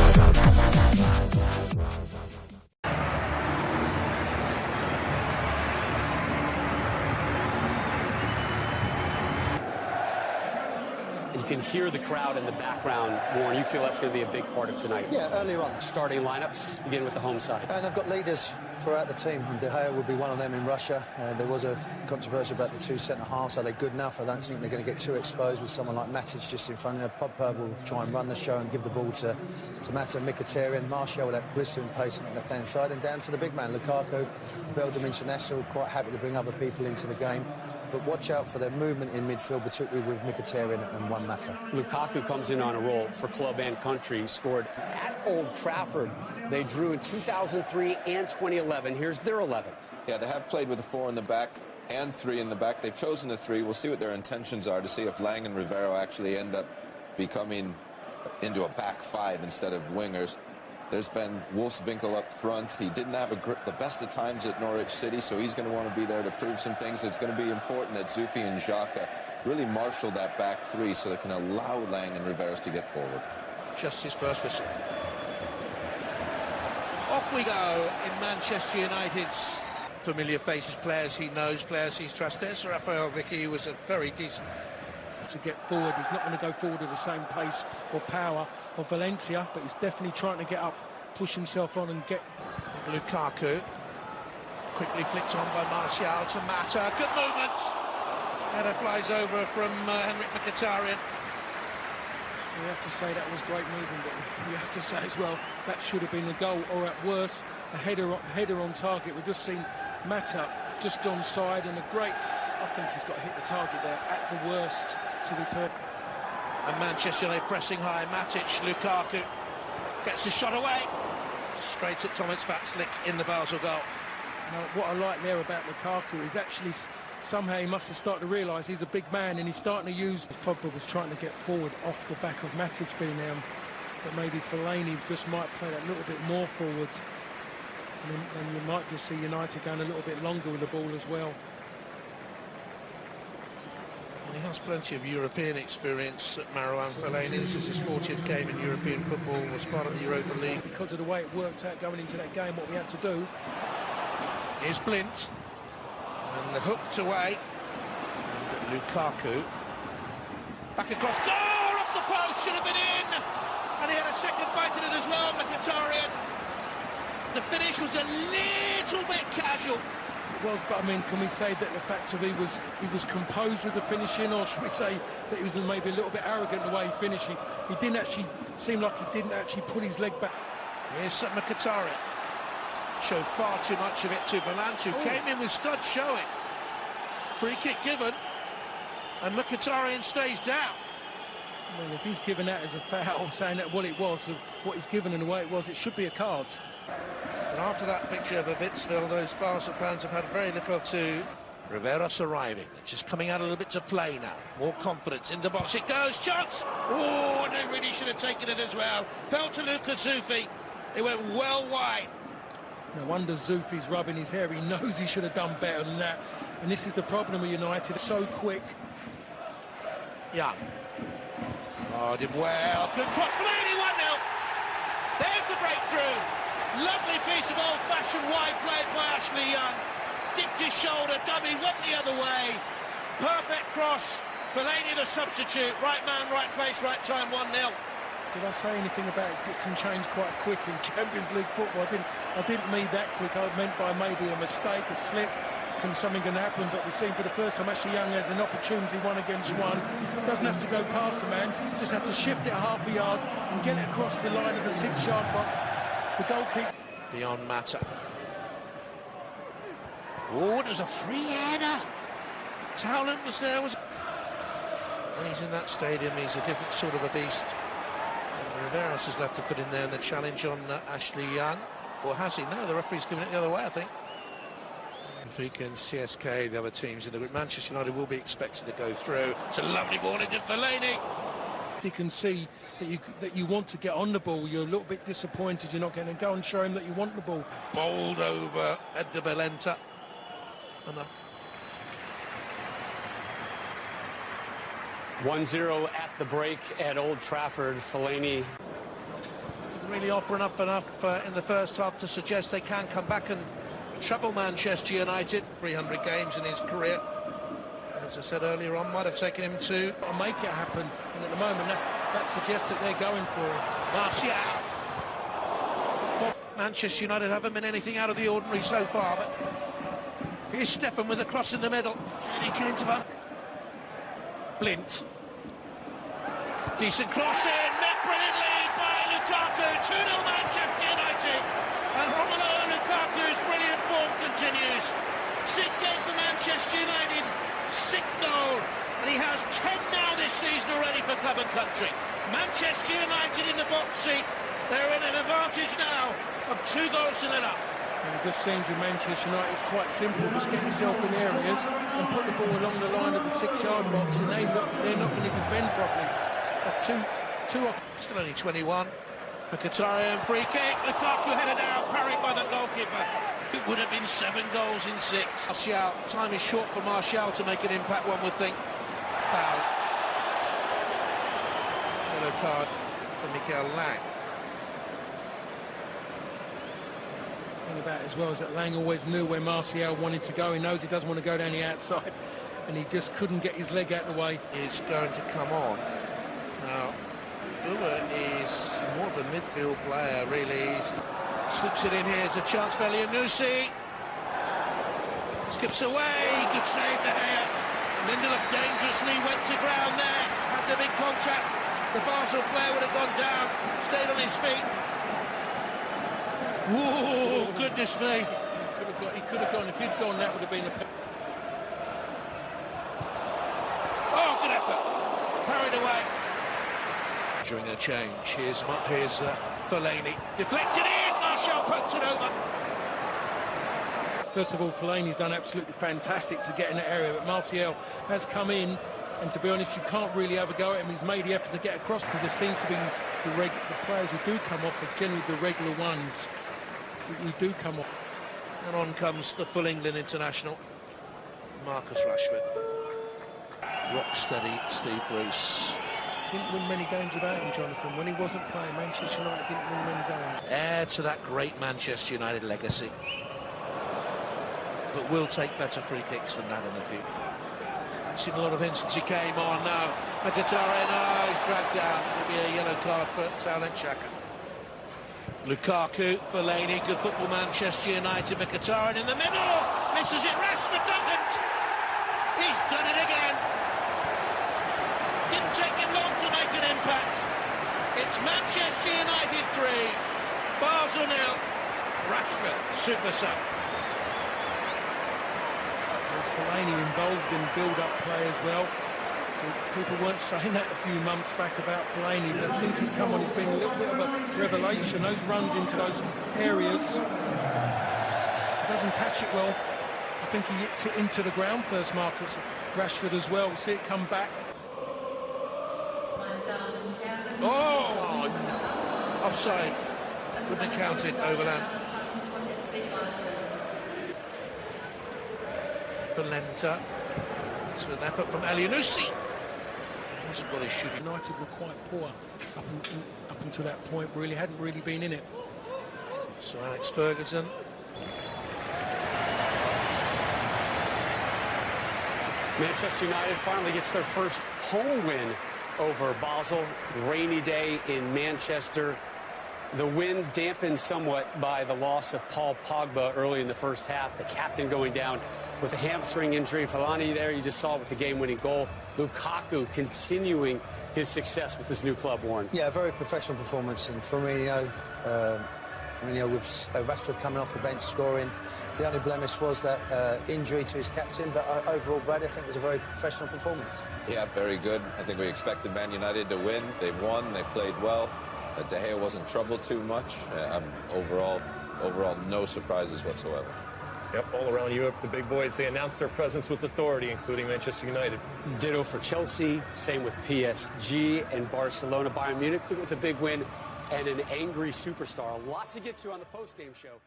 You can hear the crowd in the background. Warren, you feel that's going to be a big part of tonight? Yeah, earlier on. Starting lineups, begin with the home side. And they've got leaders throughout the team. And De Gea will be one of them in Russia. There was a controversy about the two centre-halves. Are they good enough? I don't think they're going to get too exposed with someone like Matic just in front of them. Pogba will try and run the show and give the ball to Mata, Mkhitaryan. Martial with that blistering pace on the left-hand side. And down to the big man, Lukaku, Belgium international, quite happy to bring other people into the game. But watch out for their movement in midfield, particularly with Mkhitaryan and Juan Mata. Lukaku comes in on a roll for club and country. He scored at Old Trafford. They drew in 2003 and 2011. Here's their 11th. Yeah, they have played with a 4 in the back and 3 in the back. They've chosen a 3. We'll see what their intentions are to see if Lang and Rivero actually end up becoming into a back 5 instead of wingers. There's been Wolfswinkel up front. He didn't have the best of times at Norwich City, so he's going to want to be there to prove some things. It's going to be important that Zufi and Xhaka really marshal that back 3 so they can allow Lang and Riveros to get forward. Just his first whistle. Off we go in Manchester United's familiar faces, players he knows, players he's trusted. There's Rafael Vicky, who was a very decent to get forward. He's not going to go forward at the same pace or power of Valencia, but he's definitely trying to get up, push himself on and get... Lukaku, quickly flicked on by Martial to Mata. Good movement. Header flies over from Henrik Mkhitaryan. We have to say that was great movement, but we have to say as well that should have been a goal, or at worst a header on target. We've just seen Mata just onside, and a great... I think he's got to hit the target there at the worst to be perfect. And Manchester United pressing high. Matic, Lukaku gets the shot away. Straight at Tomic Vatslik in the Basel goal. Now, what I like there about Lukaku is actually somehow he must have started to realise he's a big man, and he's starting to use... Pogba was trying to get forward off the back of Matic being down, but maybe Fellaini just might play that little bit more forwards, and you might just see United going a little bit longer with the ball as well. And he has plenty of European experience at Marouane Fellaini. This is his 40th game in European football, was part of the Europa League. Because of the way it worked out going into that game, what we had to do. Here's Blint. And the hooked away. And Lukaku. Back across. Goal! Off the post! Should have been in! And he had a second bite at it as well, Mkhitaryan. The finish was a little bit casual. Was, but I mean, can we say that the fact of he was composed with the finishing, or should we say that he was maybe a little bit arrogant the way he finished? He didn't actually seem like he didn't actually put his leg back. Here's Mkhitaryan. Showed far too much of it to Ballant, who came in with studs showing. Free kick given, and Mkhitaryan stays down. Well, if he's given that as a foul, saying that what it was, what he's given and the way it was, it should be a card. And after that picture of Avitsville, those Barca fans have had very little to... Riveros arriving, just coming out a little bit to play now. More confidence in the box. It goes, chance! Oh, and they really should have taken it as well. Fell to Lucas Zufi. It went well wide. No wonder Zufi's rubbing his hair. He knows he should have done better than that. And this is the problem with United. It's so quick. Young. Oh, did well. Good cross from 81-0. There's the breakthrough. Lovely piece of old-fashioned wide play by Ashley Young. Dipped his shoulder, dummy went the other way. Perfect cross. Fellaini the substitute. Right man, right place, right time, 1-0. Did I say anything about it can change quite quick in Champions League football? I didn't mean that quick. I meant by maybe a mistake, a slip, and something can happen. But we've seen for the first time Ashley Young has an opportunity 1 against 1. Doesn't have to go past the man. Just have to shift it half a yard and get it across the line of the 6-yard box. The goalkeeper beyond Mata. Oh, it was a free header. Talent was there. When he's in that stadium, he's a different sort of a beast. And Riveros has left to put in there the challenge on Ashley Young. Or has he? No, the referee's given it the other way, I think. Benfica and CSK, the other teams in the group. Manchester United will be expected to go through. It's a lovely ball into Fellaini. You can see that you want to get on the ball. You're a little bit disappointed you're not getting it. Go and show him that you want the ball. Bowled over Edda Belenta. Enough. 1-0 at the break at Old Trafford. Fellaini Really offering up enough in the first half to suggest they can come back and trouble Manchester United. 300 games in his career. As I said earlier on, might have taken him to make it happen. And at the moment, that suggests that they're going for it. Martial. Well, Manchester United haven't been anything out of the ordinary so far, but here's Steffen with a cross in the middle. And he came to him. Blint. Decent cross in, met brilliantly by Lukaku. 2-0 Manchester United. And Romelu Lukaku's brilliant form continues. 6th game for Manchester United, 6th goal. And he has 10 now this season already for club and country. Manchester United in the box seat. They're in an advantage now of 2 goals to 0. And it just seems with Manchester United it's quite simple. Just get yourself in areas and put the ball along the line of the 6-yard box, and they're not going to defend properly. That's two. Still only 21. Mkhitaryan free kick. Lukaku headed out, parried by the goalkeeper. It would have been 7 goals in 6. Martial, time is short for Martial to make an impact, one would think. Foul. Yellow card for Mikel Lang. The thing about it as well is that Lang always knew where Martial wanted to go. He knows he doesn't want to go down the outside, and he just couldn't get his leg out of the way. Is going to come on. Now, Uber is more of a midfield player, really. He slips it in here. It's a chance for Elyounoussi. Skips away. Good save De Gea. Lindelof dangerously went to ground there. Had the big contact. The Basel player would have gone down. Stayed on his feet. Whoa, goodness me. He could have gone. If he'd gone, that would have been a... Oh, good effort. Parried away. During a change, here's Fellaini. Deflected in, Martial poked it over. First of all, Fellaini's done absolutely fantastic to get in that area, but Martial has come in, and to be honest, you can't really have a go at him. He's made the effort to get across, because there seems to be the players who do come off are generally the regular ones who do come off. And on comes the full England international, Marcus Rashford. Rock steady Steve Bruce. Didn't win many games without him, Jonathan. When he wasn't playing, Manchester United didn't win many games. Heir to that great Manchester United legacy. But will take better free kicks than that in the future. Seen a lot of instances. He came on now. Mkhitaryan, he's dragged down. It'll be a yellow card for Talent Xhaka. Lukaku, Fellaini, good football Manchester United. Mkhitaryan in the middle. Misses it, Rashford doesn't. He's done it again. Didn't take him long to make an impact. It's Manchester United 3, Basel 0. Rashford, super sub. There's Fellaini involved in build-up play as well. People weren't saying that a few months back about Fellaini, but since he's come on, he's been a little bit of a revelation. Those runs into those areas, he doesn't patch it well. I think he hits it into the ground first, Marcus Rashford as well. See it come back. Oh! Offside. Wouldn't have counted, Overland. Valenta. It's an effort from Elyounoussi. Hasn't got his shooting. United were quite poor up until that point. Really hadn't really been in it. So Alex Ferguson. Manchester United finally gets their first home win over Basel. Rainy day in Manchester. The wind dampened somewhat by the loss of Paul Pogba early in the first half. The captain going down with a hamstring injury. Fellaini there, you just saw it with the game-winning goal. Lukaku continuing his success with his new club, Warren. Yeah, a very professional performance. And Firmino with Rashford coming off the bench scoring. The only blemish was that injury to his captain, but overall, Brad, I think it was a very professional performance. Yeah, very good. I think we expected Man United to win. They won. They played well. De Gea wasn't troubled too much. Overall, no surprises whatsoever. Yep, all around Europe, the big boys, they announced their presence with authority, including Manchester United. Ditto for Chelsea, same with PSG and Barcelona. Bayern Munich with a big win and an angry superstar. A lot to get to on the post-game show.